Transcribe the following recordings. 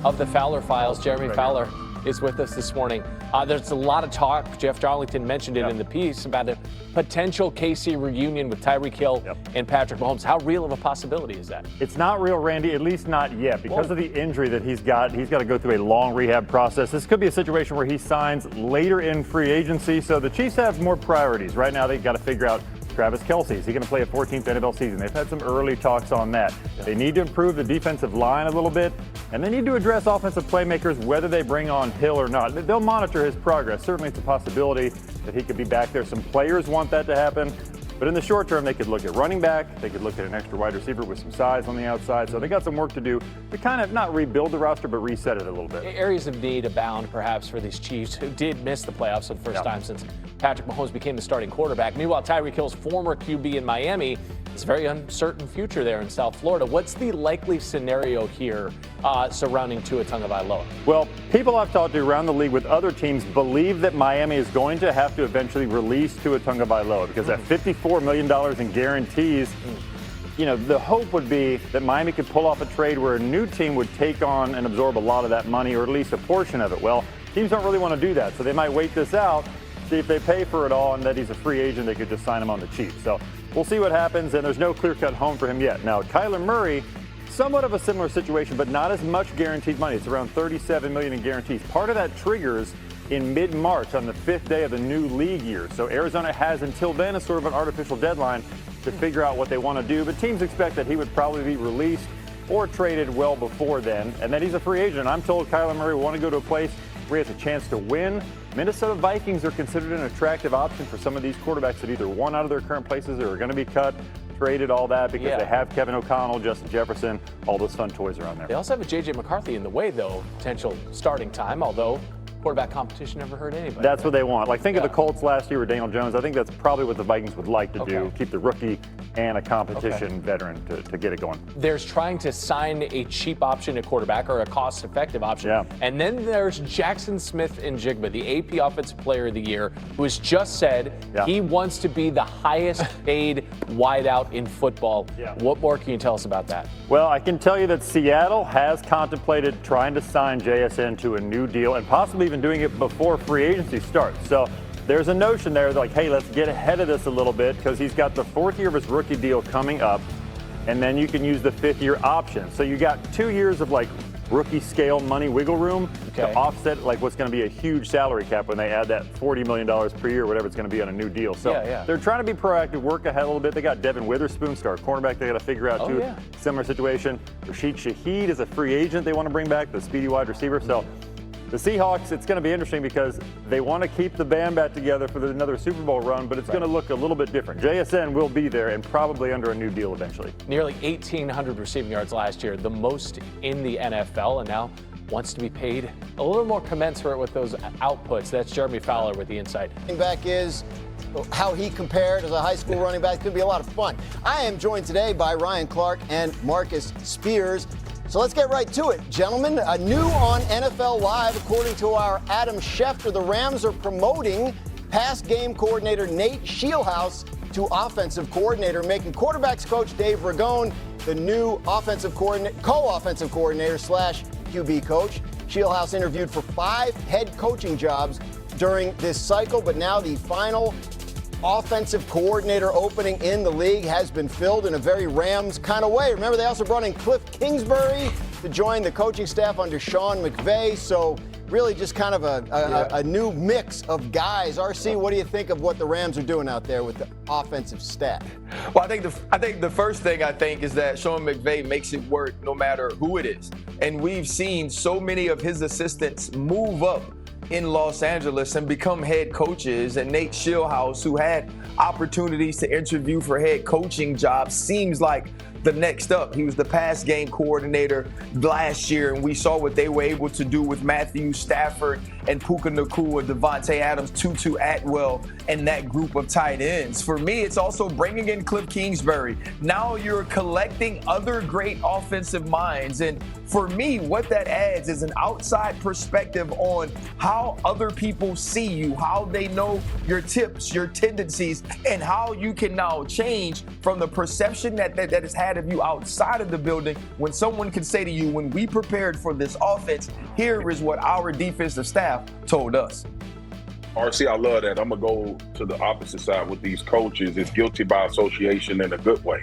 of the Fowler Files. Jeremy Fowler is with us this morning. There's a lot of talk. Jeff Darlington mentioned it in the piece about a potential KC reunion with Tyreek Hill and Patrick Mahomes. How real of a possibility is that? It's not real, Randy, at least not yet. Because of the injury that he's got to go through a long rehab process. This could be a situation where he signs later in free agency. So the Chiefs have more priorities. Right now, they've got to figure out Travis Kelce. Is he going to play a 14th NFL season? They've had some early talks on that. They need to improve the defensive line a little bit, and they need to address offensive playmakers whether they bring on Hill or not. They'll monitor his progress. Certainly it's a possibility that he could be back there. Some players want that to happen. But in the short term, they could look at running back. They could look at an extra wide receiver with some size on the outside. So they got some work to do to kind of not rebuild the roster, but reset it a little bit. Areas of need abound, perhaps, for these Chiefs who did miss the playoffs for the first time since Patrick Mahomes became the starting quarterback. Meanwhile, Tyreek Hill's former QB in Miami, it's a very uncertain future there in South Florida. What's the likely scenario here surrounding Tua Tagovailoa? Well, people I've talked to around the league with other teams believe that Miami is going to have to eventually release Tua Tagovailoa because at $54 million in guarantees, you know, the hope would be that Miami could pull off a trade where a new team would take on and absorb a lot of that money, or at least a portion of it. Well, teams don't really want to do that, so they might wait this out, see if they pay for it all, and that he's a free agent, they could just sign him on the cheap. So we'll see what happens, and there's no clear-cut home for him yet. Now, Kyler Murray, somewhat of a similar situation, but not as much guaranteed money. It's around $37 million in guarantees. Part of that triggers in mid-March on the 5th day of the new league year. So Arizona has until then a sort of an artificial deadline to figure out what they want to do. But teams expect that he would probably be released or traded well before then, and that he's a free agent. I'm told Kyler Murray will want to go to a place where he has a chance to win. Minnesota Vikings are considered an attractive option for some of these quarterbacks that either want out of their current places or are going to be cut, traded, all that, because they have Kevin O'Connell, Justin Jefferson, all those fun toys around there. They also have a J.J. McCarthy in the way, though, potential starting time, although quarterback competition never hurt anybody. That's what they want. Like, think of the Colts last year with Daniel Jones. I think that's probably what the Vikings would like to do, keep the rookie and a competition veteran to get it going. There's trying to sign a cheap option at quarterback or a cost-effective option. And then there's Jackson Smith-Njigba, the AP Offensive Player of the Year, who has just said he wants to be the highest-paid wideout in football. What more can you tell us about that? Well, I can tell you that Seattle has contemplated trying to sign JSN to a new deal and possibly even doing it before free agency starts. So there's a notion there like, hey, let's get ahead of this a little bit because he's got the 4th year of his rookie deal coming up, and then you can use the 5th year option. So you got 2 years of like rookie scale money wiggle room to offset like what's going to be a huge salary cap when they add that $40 million per year, whatever it's going to be on a new deal. So they're trying to be proactive, work ahead a little bit. They got Devin Witherspoon, star cornerback, they got to figure out too. Similar situation. Rashid Shaheed is a free agent they want to bring back, the speedy wide receiver. So the Seahawks, it's going to be interesting because they want to keep the band back together for another Super Bowl run, but it's going to look a little bit different. JSN will be there and probably under a new deal eventually. Nearly 1,800 receiving yards last year, the most in the NFL, and now wants to be paid a little more commensurate with those outputs. That's Jeremy Fowler with the insight. Running back is how he compared as a high school running back. It's going to be a lot of fun. I am joined today by Ryan Clark and Marcus Spears. So let's get right to it, gentlemen. New on NFL Live, according to our Adam Schefter, the Rams are promoting past game coordinator Nate Scheelhaase to offensive coordinator, making quarterbacks coach Dave Ragone the new offensive coordinator, co-offensive coordinator / QB coach. Scheelhaase interviewed for 5 head coaching jobs during this cycle, but now the final offensive coordinator opening in the league has been filled in a very Rams kind of way. Remember, they also brought in Cliff Kingsbury to join the coaching staff under Sean McVay. So really just kind of a new mix of guys. RC, what do you think of what the Rams are doing out there with the offensive staff? Well, I think the first thing is that Sean McVay makes it work no matter who it is. And we've seen so many of his assistants move up in Los Angeles and become head coaches. And Nate Scheelhaase, who had opportunities to interview for head coaching jobs, seems like the next up. He was the pass game coordinator last year, and we saw what they were able to do with Matthew Stafford and Puka Nacua, Devontae Adams, Tutu Atwell, and that group of tight ends. For me, it's also bringing in Cliff Kingsbury. Now you're collecting other great offensive minds, and for me, what that adds is an outside perspective on how other people see you, how they know your tips, your tendencies, and how you can now change from the perception that is had had of you outside of the building when someone can say to you, when we prepared for this offense, here is what our defensive staff told us. RC, I love that. I'm going to go to the opposite side with these coaches. It's guilty by association in a good way.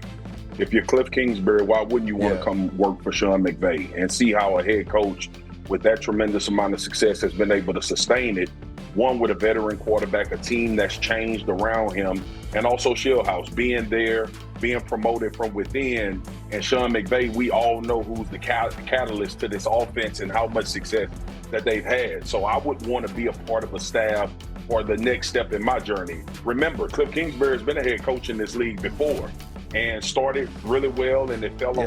If you're Cliff Kingsbury, why wouldn't you want to come work for Sean McVay and see how a head coach with that tremendous amount of success has been able to sustain it? One, with a veteran quarterback, a team that's changed around him, and also Shieldhouse being there, being promoted from within. And Sean McVay, we all know who's the catalyst to this offense and how much success that they've had. So I would want to be a part of a staff or the next step in my journey. Remember, Cliff Kingsbury has been a head coach in this league before and started really well, and it fell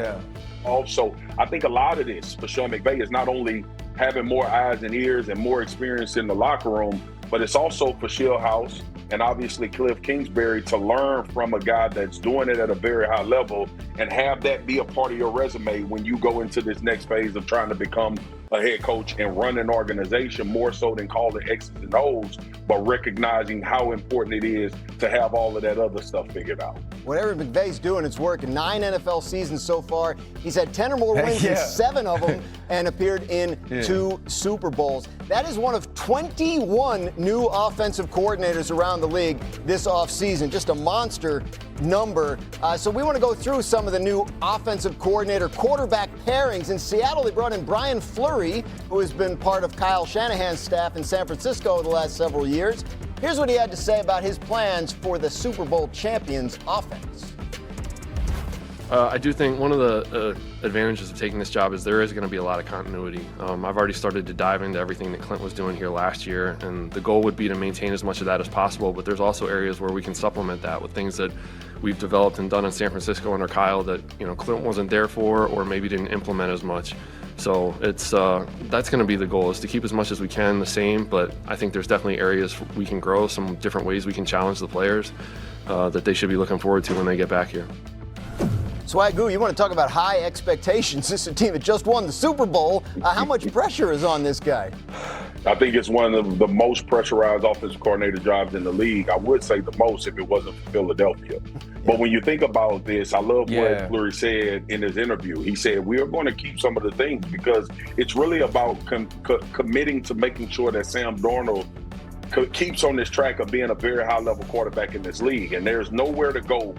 off. So I think a lot of this for Sean McVay is not only having more eyes and ears and more experience in the locker room, but it's also for Shieldhouse and obviously Cliff Kingsbury to learn from a guy that's doing it at a very high level and have that be a part of your resume when you go into this next phase of trying to become a head coach and run an organization, more so than calling X's and O's, but recognizing how important it is to have all of that other stuff figured out. Whatever McVay's doing, it's working. 9 NFL seasons so far. He's had 10 or more wins in 7 of them and appeared in 2 Super Bowls. That is one of 21 new offensive coordinators around the league this offseason. Just a monster number. So we want to go through some of the new offensive coordinator quarterback pairings. In Seattle, they brought in Brian Fleury, who has been part of Kyle Shanahan's staff in San Francisco the last several years. Here's what he had to say about his plans for the Super Bowl champions offense. I do think one of the advantages of taking this job is there is going to be a lot of continuity. I've already started to dive into everything that Clint was doing here last year, and the goal would be to maintain as much of that as possible, but there's also areas where we can supplement that with things that we've developed and done in San Francisco under Kyle that Clint wasn't there for or maybe didn't implement as much. So it's that's going to be the goal, is to keep as much as we can the same, but I think there's definitely areas we can grow, some different ways we can challenge the players that they should be looking forward to when they get back here. Swagoo, you want to talk about high expectations. This is a team that just won the Super Bowl. How much pressure is on this guy? I think it's one of the most pressurized offensive coordinator jobs in the league. I would say the most if it wasn't for Philadelphia. But when you think about this, I love what Fleury said in his interview. He said, we are going to keep some of the things because it's really about committing to making sure that Sam Darnold keeps on this track of being a very high-level quarterback in this league. And there's nowhere to go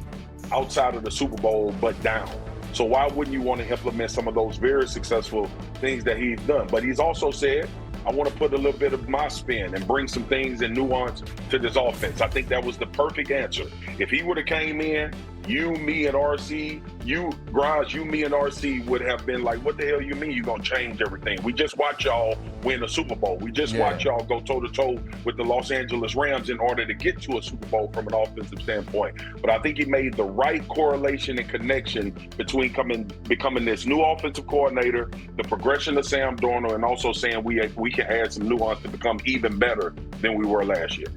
outside of the Super Bowl but down. So why wouldn't you want to implement some of those very successful things that he's done? But he's also said, I want to put a little bit of my spin and bring some things and nuance to this offense. I think that was the perfect answer. If he would have came in, you, me, and RC, Grimes, me, and RC would have been like, what the hell you mean you're going to change everything? We just watch y'all win a Super Bowl. We just watch y'all go toe-to-toe with the Los Angeles Rams in order to get to a Super Bowl from an offensive standpoint. But I think he made the right correlation and connection between becoming this new offensive coordinator, the progression of Sam Darnold, and also saying we can add some nuance to become even better than we were last year.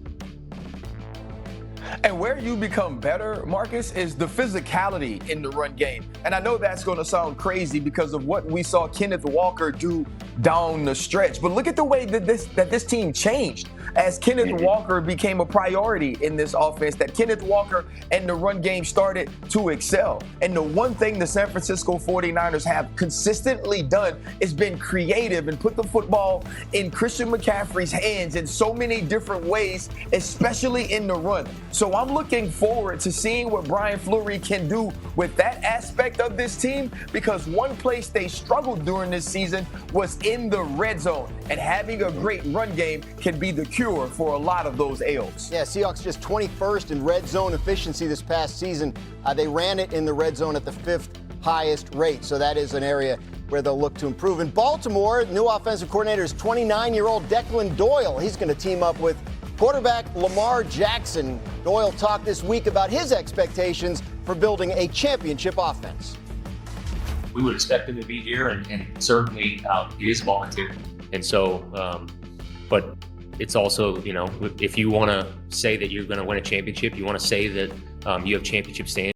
And where you become better, Marcus, is the physicality in the run game. And I know that's going to sound crazy because of what we saw Kenneth Walker do down the stretch. But look at the way that this team changed as Kenneth Walker became a priority in this offense, that Kenneth Walker and the run game started to excel. And the one thing the San Francisco 49ers have consistently done is been creative and put the football in Christian McCaffrey's hands in so many different ways, especially in the run. So I'm looking forward to seeing what Brian Fleury can do with that aspect of this team, because one place they struggled during this season was in the red zone, and having a great run game can be the cure for a lot of those ails. Yeah, Seahawks just 21st in red zone efficiency this past season. They ran it in the red zone at the 5th highest rate, so that is an area where they'll look to improve. In Baltimore, new offensive coordinator is 29-year-old Declan Doyle. He's going to team up with quarterback Lamar Jackson. Doyle talked this week about his expectations for building a championship offense. We would expect him to be here, and certainly he is voluntary. And so, but it's also, if you want to say that you're going to win a championship, you want to say that you have championship standing.